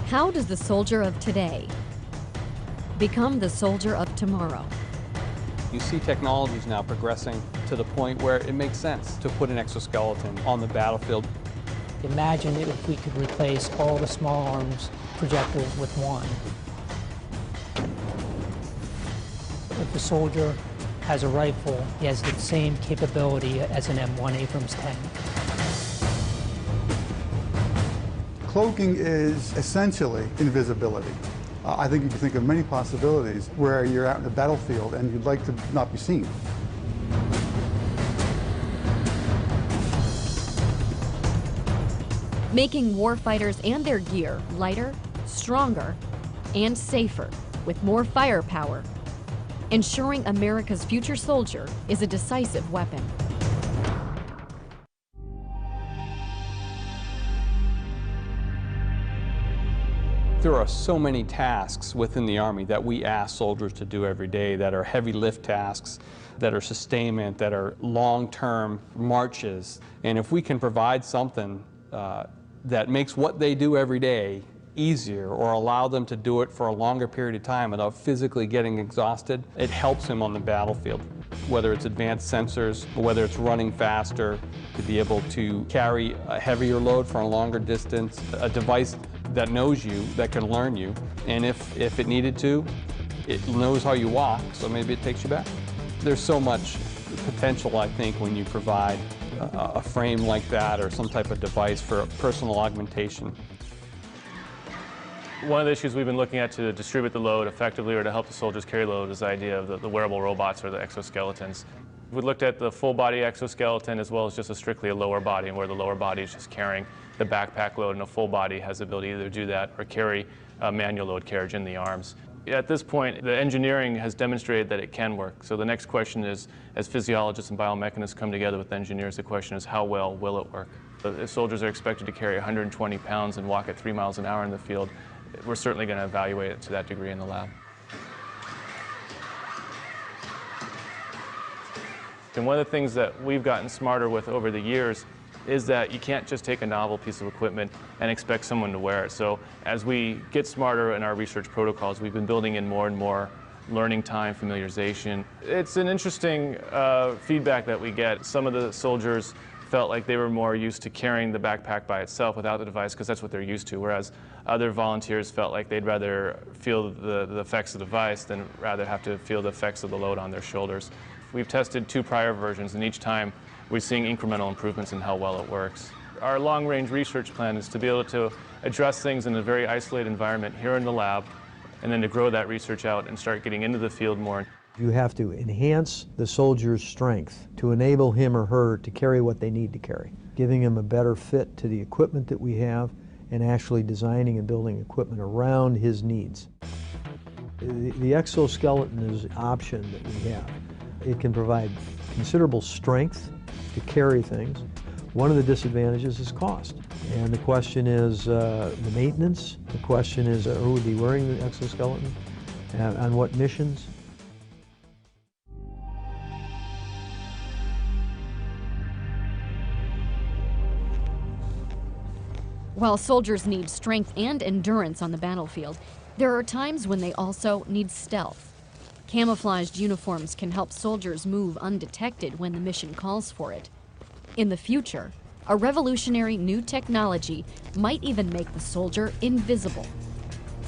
How does the soldier of today become the soldier of tomorrow? You see technologies now progressing to the point where it makes sense to put an exoskeleton on the battlefield. Imagine if we could replace all the small arms projectiles with one. If the soldier has a rifle, he has the same capability as an M1 Abrams tank. Cloaking is essentially invisibility. I think you can think of many possibilities where you're out in the battlefield and you'd like to not be seen. Making warfighters and their gear lighter, stronger, and safer with more firepower. Ensuring America's future soldier is a decisive weapon. There are so many tasks within the Army that we ask soldiers to do every day that are heavy lift tasks, that are sustainment, that are long-term marches. And if we can provide something that makes what they do every day easier or allow them to do it for a longer period of time without physically getting exhausted, it helps them on the battlefield. Whether it's advanced sensors, or whether it's running faster, to be able to carry a heavier load for a longer distance, a device that knows you, that can learn you, and if it needed to, it knows how you walk, so maybe it takes you back. There's so much potential, I think, when you provide a frame like that or some type of device for personal augmentation. One of the issues we've been looking at to distribute the load effectively or to help the soldiers carry load is the idea of the wearable robots or the exoskeletons. We looked at the full body exoskeleton as well as just strictly a lower body, where the lower body is just carrying the backpack load, and a full body has the ability to either do that or carry manual load carriage in the arms. At this point, the engineering has demonstrated that it can work. So the next question is, as physiologists and biomechanists come together with engineers, the question is how well will it work? If soldiers are expected to carry 120 pounds and walk at 3 miles an hour in the field, we're certainly going to evaluate it to that degree in the lab. And one of the things that we've gotten smarter with over the years is that you can't just take a novel piece of equipment and expect someone to wear it. So as we get smarter in our research protocols, we've been building in more and more learning time, familiarization. It's an interesting feedback that we get. Some of the soldiers felt like they were more used to carrying the backpack by itself without the device because that's what they're used to, whereas other volunteers felt like they'd rather feel the effects of the device than rather have to feel the effects of the load on their shoulders. We've tested 2 prior versions, and each time we're seeing incremental improvements in how well it works. Our long-range research plan is to be able to address things in a very isolated environment here in the lab, and then to grow that research out and start getting into the field more. You have to enhance the soldier's strength to enable him or her to carry what they need to carry, giving him a better fit to the equipment that we have and actually designing and building equipment around his needs. The exoskeleton is an option that we have. It can provide considerable strength to carry things. One of the disadvantages is cost. And the question is the maintenance. The question is who would be wearing the exoskeleton, on what missions. While soldiers need strength and endurance on the battlefield, there are times when they also need stealth. Camouflaged uniforms can help soldiers move undetected when the mission calls for it. In the future, a revolutionary new technology might even make the soldier invisible.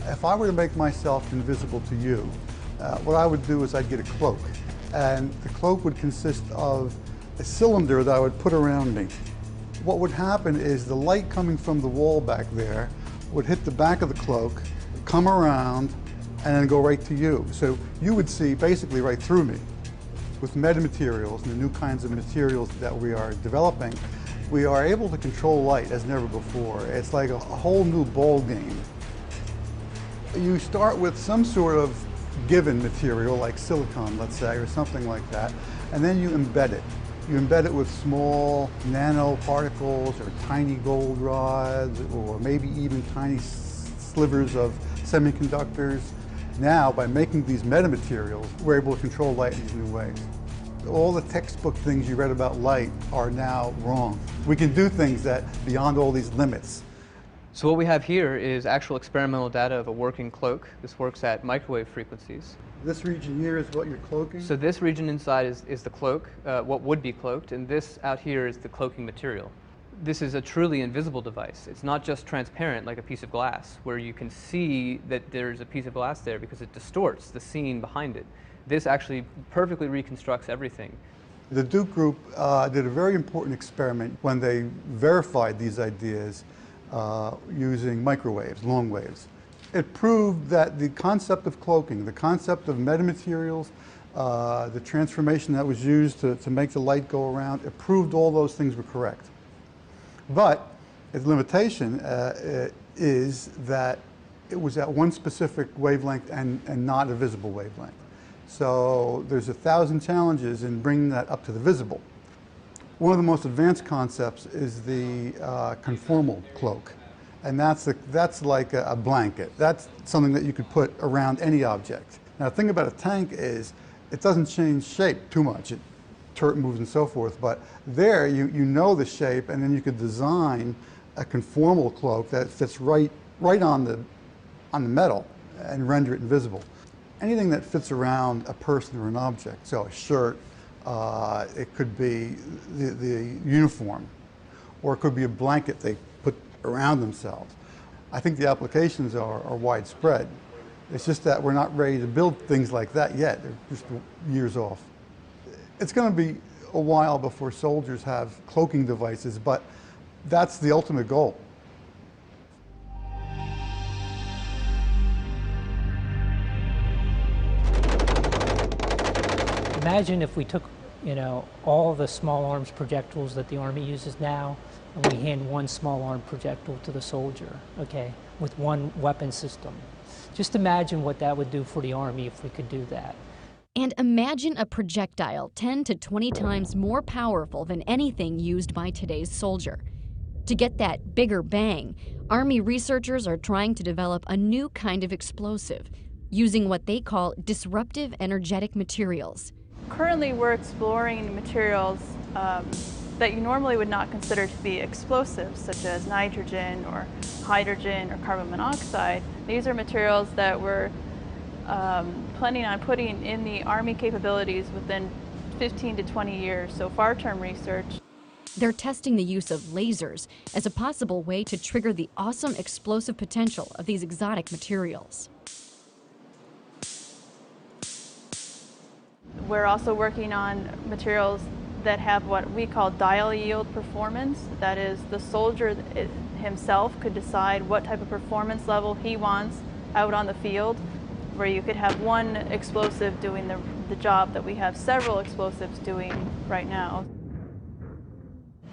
If I were to make myself invisible to you, what I would do is I'd get a cloak. And the cloak would consist of a cylinder that I would put around me. What would happen is the light coming from the wall back there would hit the back of the cloak, come around, and then go right to you. So you would see basically right through me. With metamaterials and the new kinds of materials that we are developing, we are able to control light as never before. It's like a whole new ball game. You start with some sort of given material like silicon, let's say, or something like that, and then you embed it. You embed it with small nanoparticles or tiny gold rods or maybe even tiny slivers of semiconductors. Now, by making these metamaterials, we're able to control light in these new ways. All the textbook things you read about light are now wrong. We can do things that beyond all these limits. So what we have here is actual experimental data of a working cloak. This works at microwave frequencies. This region here is what you're cloaking? So this region inside is the cloak, what would be cloaked, and this out here is the cloaking material. This is a truly invisible device. It's not just transparent like a piece of glass, where you can see that there's a piece of glass there because it distorts the scene behind it. This actually perfectly reconstructs everything. The Duke group did a very important experiment when they verified these ideas using microwaves, long waves. It proved that the concept of cloaking, the concept of metamaterials, the transformation that was used to make the light go around, it proved all those things were correct. But its limitation is that it was at one specific wavelength and not a visible wavelength. So there's 1,000 challenges in bringing that up to the visible. One of the most advanced concepts is the conformal cloak. And that's like a blanket. That's something that you could put around any object. Now the thing about a tank is it doesn't change shape too much. It turret moves and so forth, but there you know the shape, and then you could design a conformal cloak that fits right on the metal and render it invisible. Anything that fits around a person or an object, so a shirt, it could be the uniform, or it could be a blanket they put around themselves. I think the applications are widespread. It's just that we're not ready to build things like that yet. They're just years off. It's going to be a while before soldiers have cloaking devices, but that's the ultimate goal. Imagine if we took, all the small arms projectiles that the Army uses now, and we hand one small arm projectile to the soldier, okay, with one weapon system. Just imagine what that would do for the Army if we could do that. And imagine a projectile 10 to 20 times more powerful than anything used by today's soldier. To get that bigger bang, Army researchers are trying to develop a new kind of explosive, using what they call disruptive energetic materials. Currently, we're exploring materials that you normally would not consider to be explosives, such as nitrogen or hydrogen or carbon monoxide. These are materials that we're planning on putting in the Army capabilities within 15 to 20 years, so far-term research. They're testing the use of lasers as a possible way to trigger the awesome explosive potential of these exotic materials. We're also working on materials that have what we call dial yield performance. That is, the soldier himself could decide what type of performance level he wants out on the field, where you could have one explosive doing the job that we have several explosives doing right now.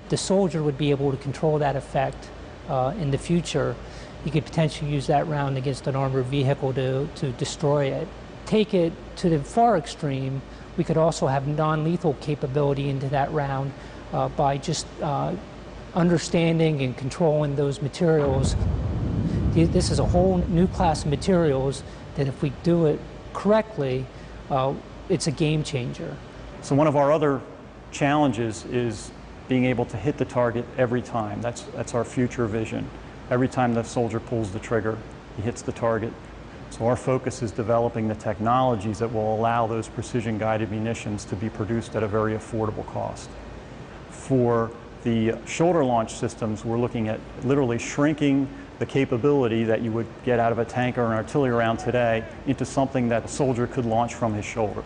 The soldier would be able to control that effect in the future. You could potentially use that round against an armored vehicle to destroy it. Take it to the far extreme, we could also have non-lethal capability into that round by just understanding and controlling those materials. This is a whole new class of materials that if we do it correctly, it's a game changer. So one of our other challenges is being able to hit the target every time. That's our future vision. Every time the soldier pulls the trigger, he hits the target. So our focus is developing the technologies that will allow those precision-guided munitions to be produced at a very affordable cost. For the shoulder launch systems, we're looking at literally shrinking the capability that you would get out of a tank or an artillery round today into something that a soldier could launch from his shoulder.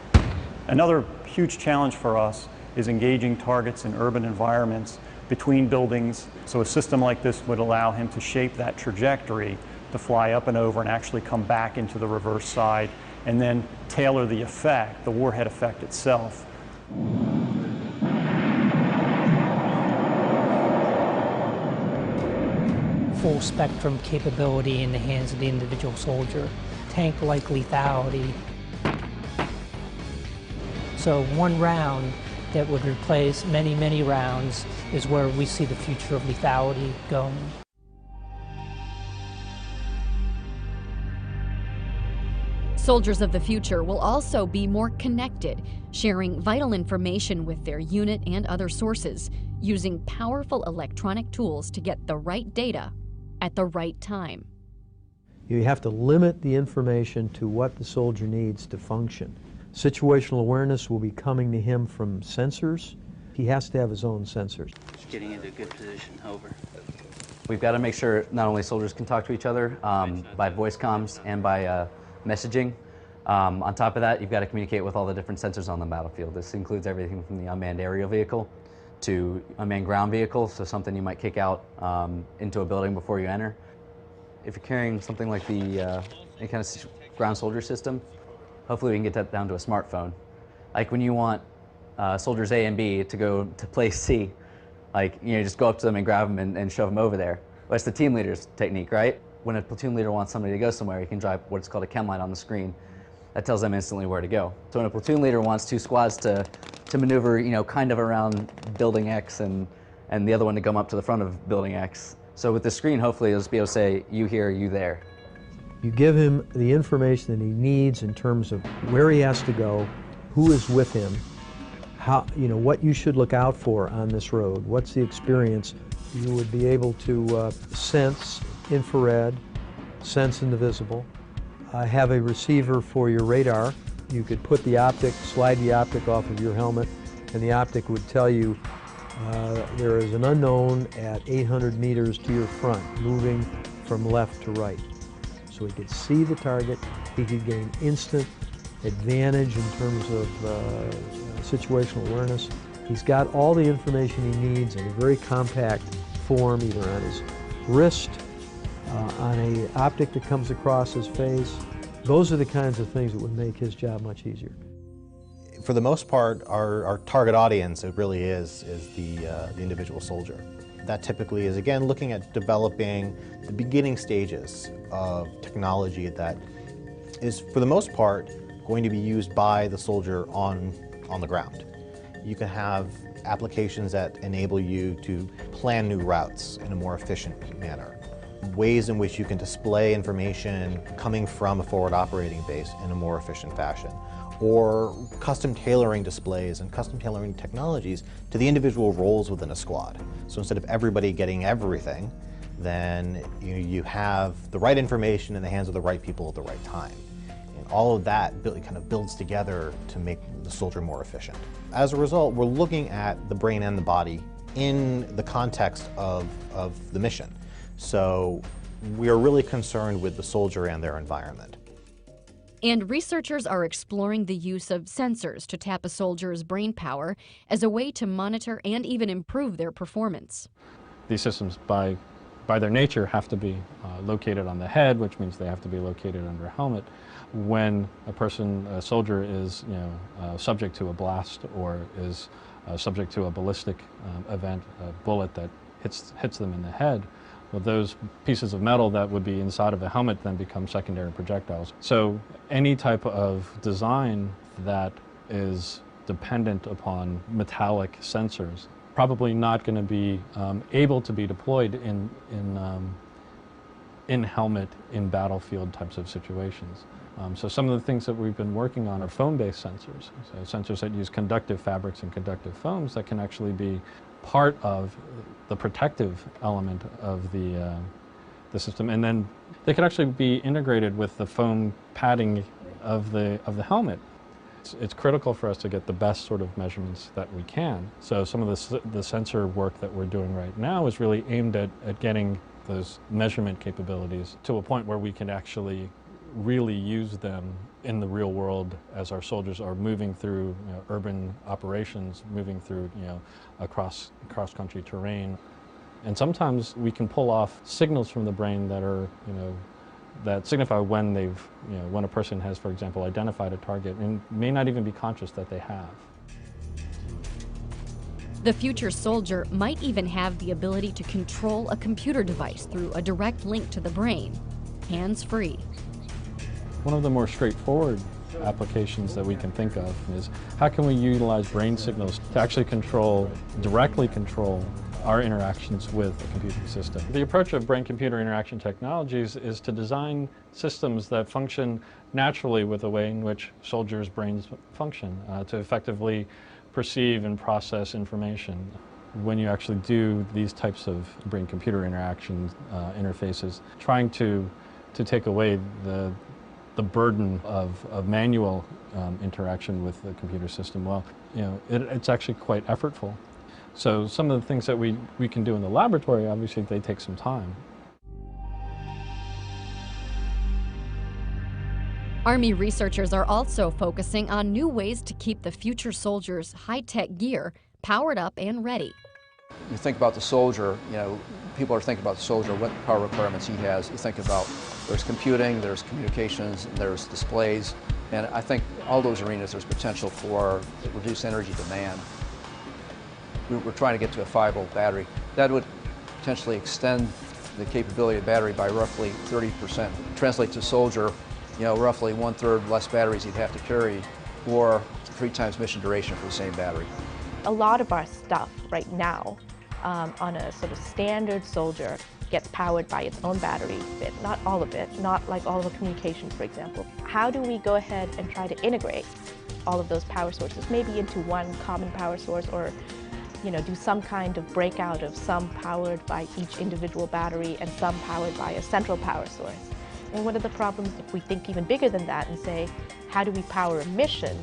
Another huge challenge for us is engaging targets in urban environments between buildings. So a system like this would allow him to shape that trajectory to fly up and over and actually come back into the reverse side, and then tailor the effect, the warhead effect itself. Full spectrum capability in the hands of the individual soldier. Tank-like lethality. So one round that would replace many, many rounds is where we see the future of lethality going. Soldiers of the future will also be more connected, sharing vital information with their unit and other sources, using powerful electronic tools to get the right data at the right time. You have to limit the information to what the soldier needs to function. Situational awareness will be coming to him from sensors. He has to have his own sensors. Just getting into a good position, over. We've got to make sure not only soldiers can talk to each other by voice comms and by messaging. On top of that, you've got to communicate with all the different sensors on the battlefield. This includes everything from the unmanned aerial vehicle to unmanned ground vehicle, so something you might kick out into a building before you enter. If you're carrying something like the any kind of ground soldier system, hopefully we can get that down to a smartphone. Like when you want soldiers A and B to go to place C, like, you know, just go up to them and grab them and shove them over there. Well, that's the team leader's technique, right? When a platoon leader wants somebody to go somewhere, he can drive what's called a chem light on the screen. That tells them instantly where to go. So when a platoon leader wants two squads to maneuver, you know, kind of around building X and the other one to come up to the front of building X. So with the screen, hopefully you'll just be able to say, you here, you there. You give him the information that he needs in terms of where he has to go, who is with him, how, you know, what you should look out for on this road, what's the experience. You would be able to sense infrared, sense invisible, have a receiver for your radar. You could put the optic, slide the optic off of your helmet, and the optic would tell you there is an unknown at 800 meters to your front, moving from left to right. So he could see the target, he could gain instant advantage in terms of situational awareness. He's got all the information he needs in a very compact form, either on his wrist, on an optic that comes across his face. Those are the kinds of things that would make his job much easier. For the most part, our target audience, it really is the individual soldier. That typically is, again, looking at developing the beginning stages of technology that is, for the most part, going to be used by the soldier on the ground. You can have applications that enable you to plan new routes in a more efficient manner. Ways in which you can display information coming from a forward operating base in a more efficient fashion. Or custom tailoring displays and custom tailoring technologies to the individual roles within a squad. So instead of everybody getting everything, then you have the right information in the hands of the right people at the right time. And all of that kind of builds together to make the soldier more efficient. As a result, we're looking at the brain and the body in the context of the mission. So we're really concerned with the soldier and their environment. And researchers are exploring the use of sensors to tap a soldier's brain power as a way to monitor and even improve their performance. These systems, by their nature, have to be located on the head, which means they have to be located under a helmet. When a soldier is subject to a blast or is subject to a ballistic event, a bullet that hits them in the head, well, those pieces of metal that would be inside of a helmet then become secondary projectiles. So any type of design that is dependent upon metallic sensors probably not going to be able to be deployed in helmet, in battlefield types of situations. So some of the things that we've been working on are foam-based sensors. So sensors that use conductive fabrics and conductive foams that can actually be part of the protective element of the system, and then they could actually be integrated with the foam padding of the helmet. It's critical for us to get the best sort of measurements that we can. So some of the sensor work that we're doing right now is really aimed at getting those measurement capabilities to a point where we can actually really use them in the real world as our soldiers are moving through urban operations, moving through cross-country terrain. And sometimes we can pull off signals from the brain that are that signify when when a person has, for example, identified a target and may not even be conscious that they have. The future soldier might even have the ability to control a computer device through a direct link to the brain, hands-free. One of the more straightforward applications that we can think of is how can we utilize brain signals to actually directly control our interactions with a computing system. The approach of brain-computer interaction technologies is to design systems that function naturally with the way in which soldiers' brains function, to effectively perceive and process information. when you actually do these types of brain-computer interaction interfaces, trying to take away the burden of manual interaction with the computer system, well, you know, it's actually quite effortful. So some of the things that we can do in the laboratory, obviously, they take some time. Army researchers are also focusing on new ways to keep the future soldiers' high-tech gear powered up and ready. You think about the soldier, you know, people are thinking about the soldier, what power requirements he has. You think about there's computing, there's communications, there's displays, and I think all those arenas there's potential for reduced energy demand. We're trying to get to a 5-volt battery. That would potentially extend the capability of the battery by roughly 30%. Translate to soldier, you know, roughly 1/3 less batteries he'd have to carry, or 3 times mission duration for the same battery. A lot of our stuff right now on a sort of standard soldier gets powered by its own battery, but not all of it, not like all of the communications, for example. How do we go ahead and try to integrate all of those power sources, maybe into one common power source, or you know, do some kind of breakout of some powered by each individual battery and some powered by a central power source? And what are the problems if we think even bigger than that and say, how do we power a mission?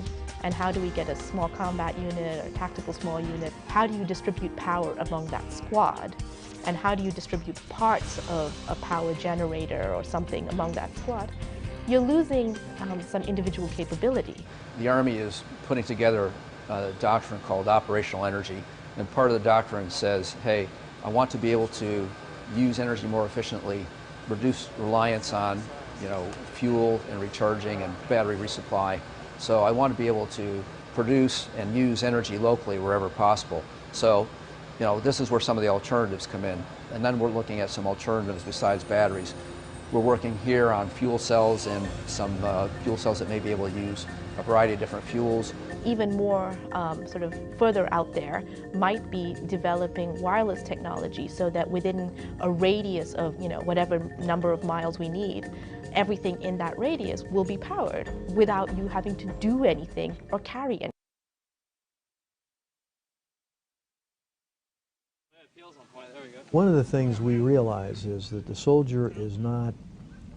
And how do we get a small combat unit or tactical small unit? How do you distribute power among that squad? And how do you distribute parts of a power generator or something among that squad? You're losing some individual capability. The Army is putting together a doctrine called operational energy. And part of the doctrine says, hey, I want to be able to use energy more efficiently, reduce reliance on, you know, fuel and recharging and battery resupply. So I want to be able to produce and use energy locally wherever possible. So, you know, this is where some of the alternatives come in. And then we're looking at some alternatives besides batteries. We're working here on fuel cells and some fuel cells that may be able to use a variety of different fuels. Even more sort of further out there might be developing wireless technology so that within a radius of, you know, whatever number of miles we need, everything in that radius will be powered without you having to do anything or carry anything. One of the things we realize is that the soldier is not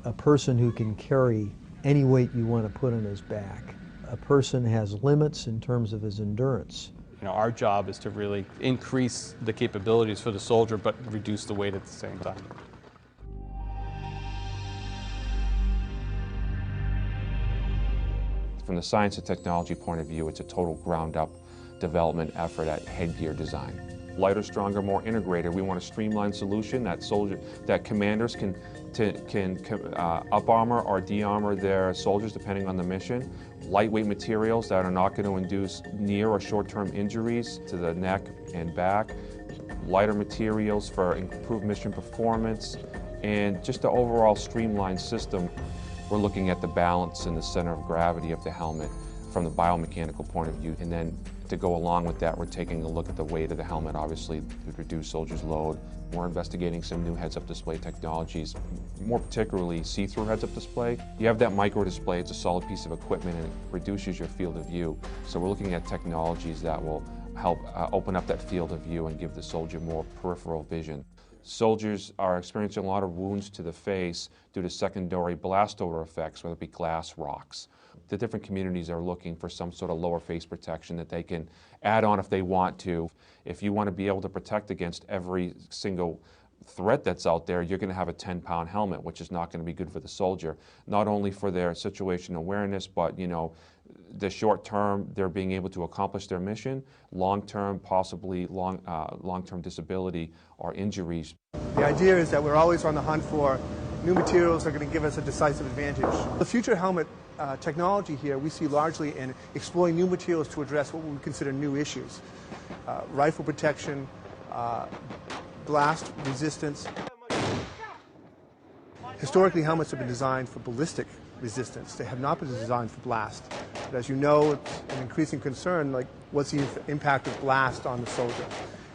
a person who can carry any weight you want to put on his back. A person has limits in terms of his endurance. You know, our job is to really increase the capabilities for the soldier, but reduce the weight at the same time. From the science and technology point of view, it's a total ground-up development effort at headgear design. Lighter, stronger, more integrated. We want a streamlined solution that commanders can up-armor or de-armor their soldiers depending on the mission. Lightweight materials that are not going to induce near or short-term injuries to the neck and back. Lighter materials for improved mission performance, and just the overall streamlined system. We're looking at the balance and the center of gravity of the helmet from the biomechanical point of view, and then to go along with that, we're taking a look at the weight of the helmet, obviously, to reduce soldiers' load. We're investigating some new heads-up display technologies, more particularly see-through heads-up display. You have that micro display, it's a solid piece of equipment, and it reduces your field of view. So we're looking at technologies that will help open up that field of view and give the soldier more peripheral vision. Soldiers are experiencing a lot of wounds to the face due to secondary blast odor effects, whether it be glass, rocks. The different communities are looking for some sort of lower face protection that they can add on if they want to. If you want to be able to protect against every single threat that's out there, you're going to have a 10-pound helmet, which is not going to be good for the soldier. Not only for their situational awareness, but, you know, the short term, they're being able to accomplish their mission. Long term, possibly long-term disability or injuries. The idea is that we're always on the hunt for new materials that are going to give us a decisive advantage. The future helmet technology here we see largely in exploring new materials to address what we would consider new issues. Rifle protection, blast resistance. Historically, helmets have been designed for ballistic resistance. They have not been designed for blast. But as you know, it's an increasing concern, like what's the impact of blast on the soldier?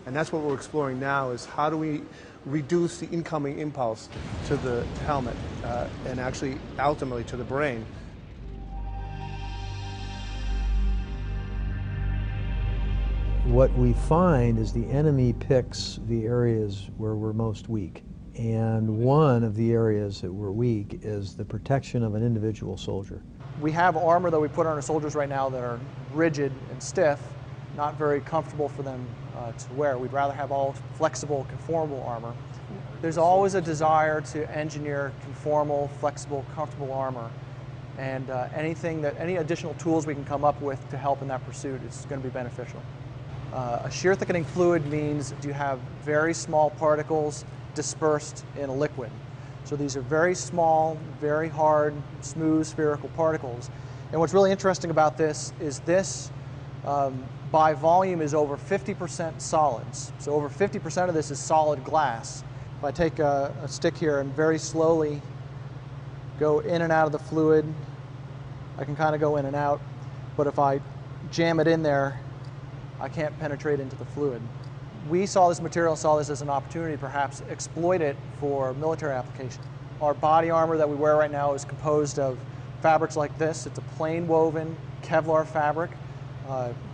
And that's what we're exploring now, is how do we reduce the incoming impulse to the helmet and actually ultimately to the brain. what we find is the enemy picks the areas where we're most weak. And one of the areas that we're weak is the protection of an individual soldier. We have armor that we put on our soldiers right now that are rigid and stiff, not very comfortable for them to wear. We'd rather have all flexible, conformable armor. There's always a desire to engineer conformal, flexible, comfortable armor. And any additional tools we can come up with to help in that pursuit is going to be beneficial. A shear thickening fluid means you have very small particles dispersed in a liquid. So these are very small, very hard, smooth, spherical particles. And what's really interesting about this is this, by volume, is over 50% solids. So over 50% of this is solid glass. If I take a stick here and very slowly go in and out of the fluid, I can kind of go in and out. But if I jam it in there, I can't penetrate into the fluid. We saw this material, saw this as an opportunity to perhaps exploit it for military application. Our body armor that we wear right now is composed of fabrics like this. It's a plain woven Kevlar fabric,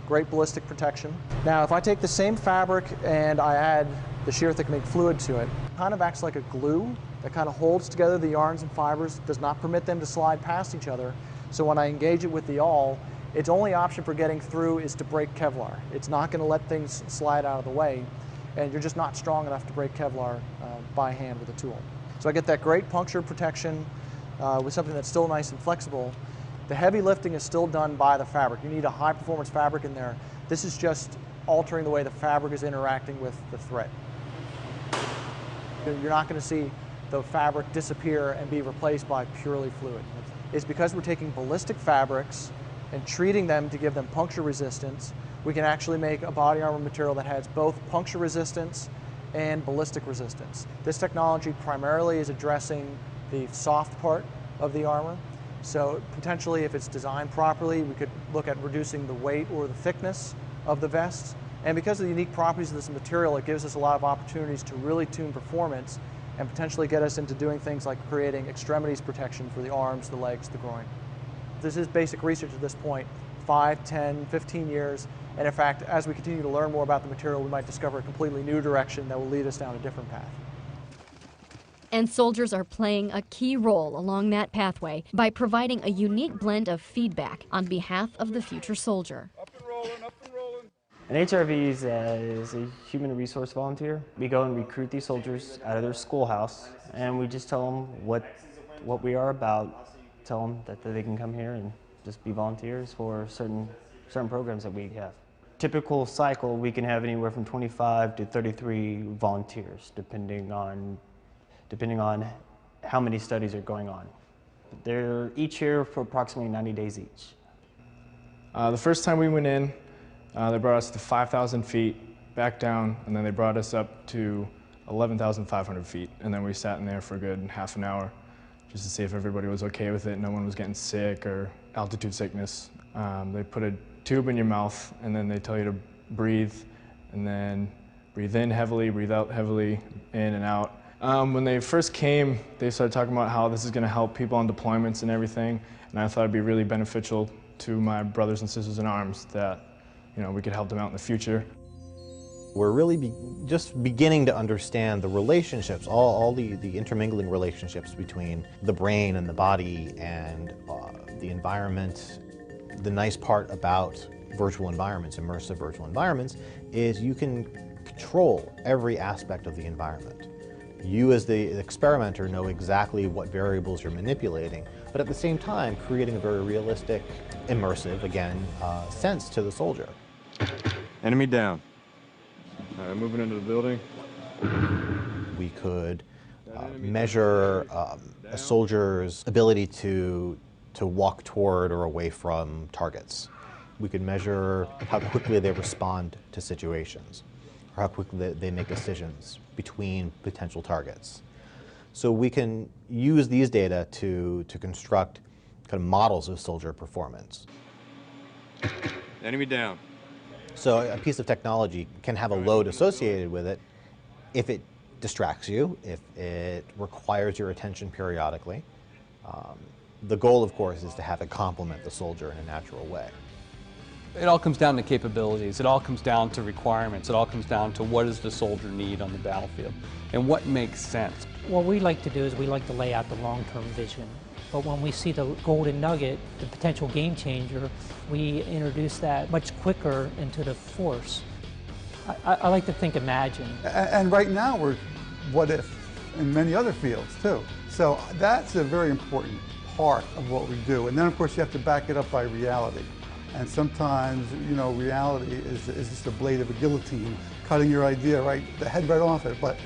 great ballistic protection. Now if I take the same fabric and I add the shear thickening fluid to it, it kind of acts like a glue that kind of holds together the yarns and fibers, does not permit them to slide past each other. So when I engage it with the awl, its only option for getting through is to break Kevlar. It's not going to let things slide out of the way, and you're just not strong enough to break Kevlar by hand with a tool. So I get that great puncture protection with something that's still nice and flexible. The heavy lifting is still done by the fabric. You need a high performance fabric in there. This is just altering the way the fabric is interacting with the thread. You're not going to see the fabric disappear and be replaced by purely fluid. It's because we're taking ballistic fabrics and treating them to give them puncture resistance. We can actually make a body armor material that has both puncture resistance and ballistic resistance. This technology primarily is addressing the soft part of the armor. So potentially, if it's designed properly, we could look at reducing the weight or the thickness of the vests. And because of the unique properties of this material, it gives us a lot of opportunities to really tune performance and potentially get us into doing things like creating extremities protection for the arms, the legs, the groin. This is basic research at this point, 5, 10, 15 years. And in fact, as we continue to learn more about the material, we might discover a completely new direction that will lead us down a different path. And soldiers are playing a key role along that pathway by providing a unique blend of feedback on behalf of the future soldier. An HRV is a human resource volunteer. We go and recruit these soldiers out of their schoolhouse, and we just tell them what we are about. Tell them that they can come here and just be volunteers for certain programs that we have. Typical cycle, we can have anywhere from 25 to 33 volunteers, depending on how many studies are going on. They're each here for approximately 90 days each. The first time we went in, they brought us to 5,000 feet, back down, and then they brought us up to 11,500 feet. And then we sat in there for a good half an hour just to see if everybody was okay with it, no one was getting sick or altitude sickness. They put a tube in your mouth, and then they tell you to breathe, and then breathe in heavily, breathe out heavily, in and out. When they first came, they started talking about how this is going to help people on deployments and everything, and I thought it'd be really beneficial to my brothers and sisters in arms that we could help them out in the future. We're really just beginning to understand the relationships, all the intermingling relationships between the brain and the body and the environment. The nice part about virtual environments, immersive virtual environments, is you can control every aspect of the environment. You as the experimenter know exactly what variables you're manipulating, but at the same time creating a very realistic, immersive, again, sense to the soldier. Enemy down. Moving into the building. We could measure a soldier's ability to walk toward or away from targets. We could measure how quickly they respond to situations, or how quickly they make decisions between potential targets. So we can use these data to construct kind of models of soldier performance. Enemy down. So a piece of technology can have a load associated with it if it distracts you, if it requires your attention periodically. The goal, of course, is to have it complement the soldier in a natural way. It all comes down to capabilities. It all comes down to requirements. It all comes down to what does the soldier need on the battlefield and what makes sense. What we like to do is we like to lay out the long-term vision. But when we see the golden nugget, the potential game changer, we introduce that much quicker into the force. I like to think imagine. And right now we're what if in many other fields too. So that's a very important part of what we do. And then of course you have to back it up by reality. And sometimes, you know, reality is just a blade of a guillotine, cutting your idea the head right off it. But